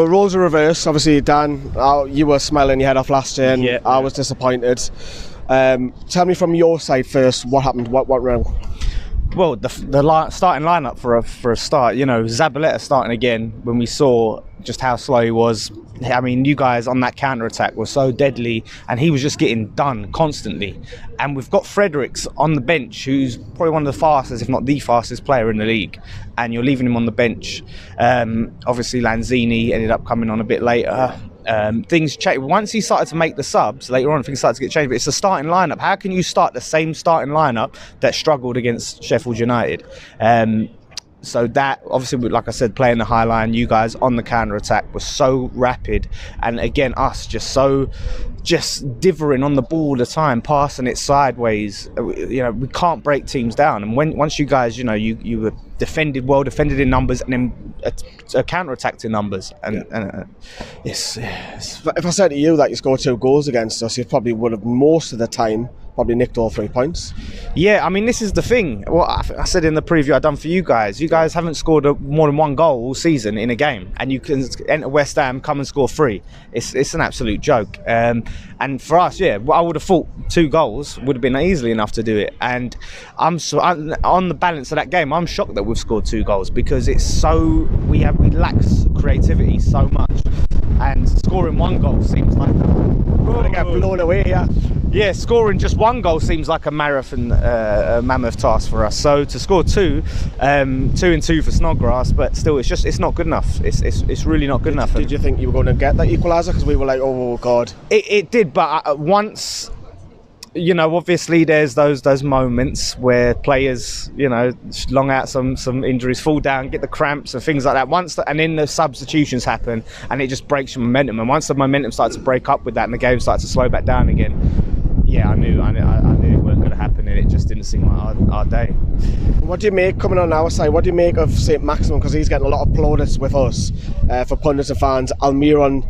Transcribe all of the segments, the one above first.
Roles are reversed. Obviously, Dan, you were smiling your head off last year, and I was disappointed. Tell me from your side first, what happened? What went wrong? Well, the starting lineup for a start, Zabaleta starting again when we saw just how slow he was. I mean, you guys on that counter-attack were so deadly, and he was just getting done constantly. And we've got Fredericks on the bench, who's probably one of the fastest, if not the fastest player in the league, and you're leaving him on the bench. Obviously, Lanzini ended up coming on a bit later. Things changed. Once he started to make the subs, later on things started to get changed, but it's the starting lineup. How can you start the same starting lineup that struggled against Sheffield United? So that, obviously, like I said, playing the high line, you guys on the counter-attack were so rapid, and again, us just dithering on the ball all the time, passing it sideways. We can't break teams down, and once you guys, you were defended in numbers, and then counter-attacked in numbers, yes. If I said to you that you scored 2 goals against us, you probably would have most of the time probably nicked all 3 points. Yeah, I mean, this is the thing. What I said in the preview I done for you guys. You guys haven't scored more than 1 goal all season in a game, and you can enter West Ham, come and score 3. It's an absolute joke. And for us, I would have thought 2 goals would have been easily enough to do it. And I'm on the balance of that game, I'm shocked that we've scored 2 goals, because it's so we lack creativity so much, and scoring 1 goal seems like we're gonna get blown away here. Yeah, scoring just 1 goal seems like a marathon, a mammoth task for us. So to score 2, 2 and 2 for Snodgrass, but still, it's not good enough. It's really not good enough. Did you think you were going to get that equaliser? Because we were like, oh god. It did, but once, obviously there's those moments where players, long out some injuries, fall down, get the cramps and things like that. And then the substitutions happen, and it just breaks your momentum. And once the momentum starts to break up with that, and the game starts to slow back down again. Yeah, I knew it weren't going to happen, and it just didn't seem like our day. What do you make, coming on our side, what do you make of St. Maximin? Because he's getting a lot of plaudits with us for pundits and fans. Almiron,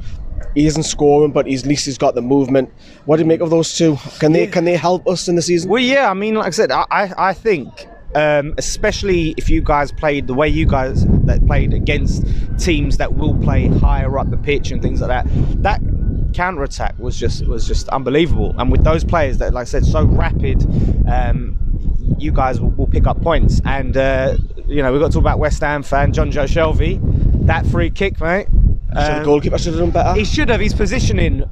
he isn't scoring, but at least he's got the movement. What do you make of those two? Can they help us in the season? Well, yeah, I mean, like I said, I think, especially if you guys played the way you guys that played against teams that will play higher up the pitch and things like that counter-attack was just unbelievable. And with those players that, like I said, so rapid, you guys will pick up points. And we've got to talk about West Ham fan John Joe Shelvey. That free kick, mate. The goalkeeper should have done better. He should have. His positioning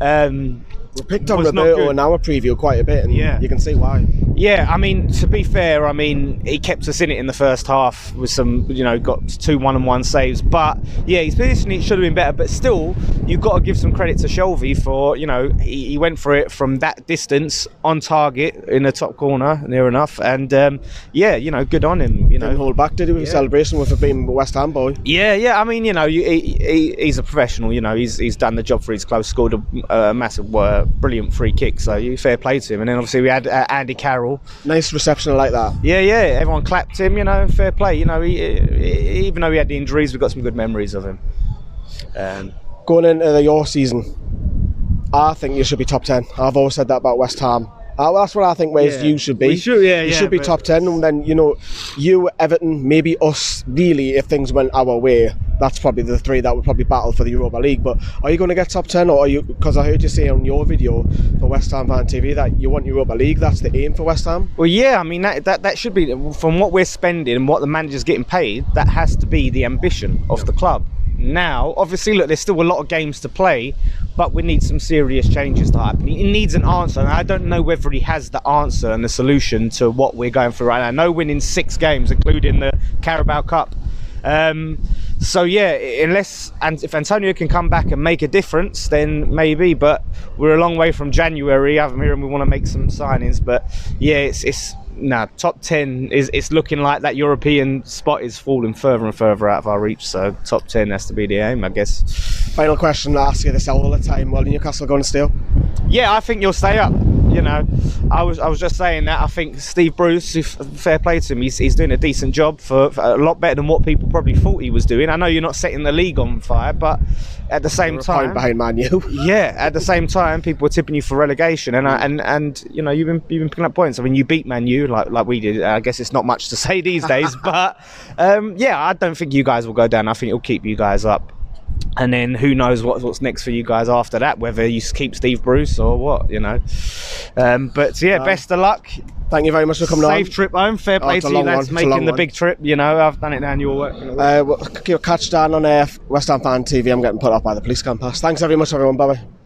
we picked on Roberto in our preview quite a bit, and you can see why. Yeah, I mean, to be fair, he kept us in it in the first half with some, got 2 one-on-one saves. But yeah, his positioning should have been better. But still, you've got to give some credit to Shelvey for, he went for it from that distance on target in the top corner, near enough. And good on him. Didn't hold back, did he, with a celebration with it being a West Ham boy? Yeah. I mean, he's a professional. He's done the job for his club, scored a massive, brilliant free kick. So fair play to him. And then obviously we had Andy Carroll. Nice reception like that. Yeah, everyone clapped him, fair play. Even though he had the injuries, we've got some good memories of him. Going into your season, I think you should be top 10. I've always said that about West Ham. That's what I think you should be. You should be top 10, and then, you, Everton, maybe us, really, if things went our way, that's probably the 3 that would probably battle for the Europa League. But are you going to get top 10, or are you, because I heard you say on your video for West Ham Fan TV that you want Europa League, that's the aim for West Ham? Well, yeah, I mean, that should be, from what we're spending and what the manager's getting paid, that has to be the ambition of the club. Now, obviously, look, there's still a lot of games to play, but we need some serious changes to happen. He needs an answer, and I don't know whether he has the answer and the solution to what we're going through right now. No winning 6 games, including the Carabao Cup. So yeah, if Antonio can come back and make a difference, then maybe. But we're a long way from January. I'm hearing we want to make some signings, but yeah, top 10 is looking like that European spot is falling further and further out of our reach. So top 10 has to be the aim, I guess. Final question, I ask you this all the time. Will Newcastle going to stay up? Yeah, I think you'll stay up. I was just saying that I think Steve Bruce, fair play to him, he's doing a decent job for a lot better than what people probably thought he was doing. I know you're not setting the league on fire, but at the same time, behind Man U. Yeah, at the same time, people were tipping you for relegation, and you've been picking up points. I mean, you beat Man U like we did. I guess it's not much to say these days, but I don't think you guys will go down. I think it'll keep you guys up. And then who knows what's next for you guys after that, whether you keep Steve Bruce or what, you know. But yeah, best of luck. Thank you very much for coming on. Safe trip home. Fair play to you lads making the big trip. You know, I've done it now and you're working. We'll catch Dan on West Ham Fan TV. I'm getting put up by the police campus. Thanks very much, everyone. Bye-bye.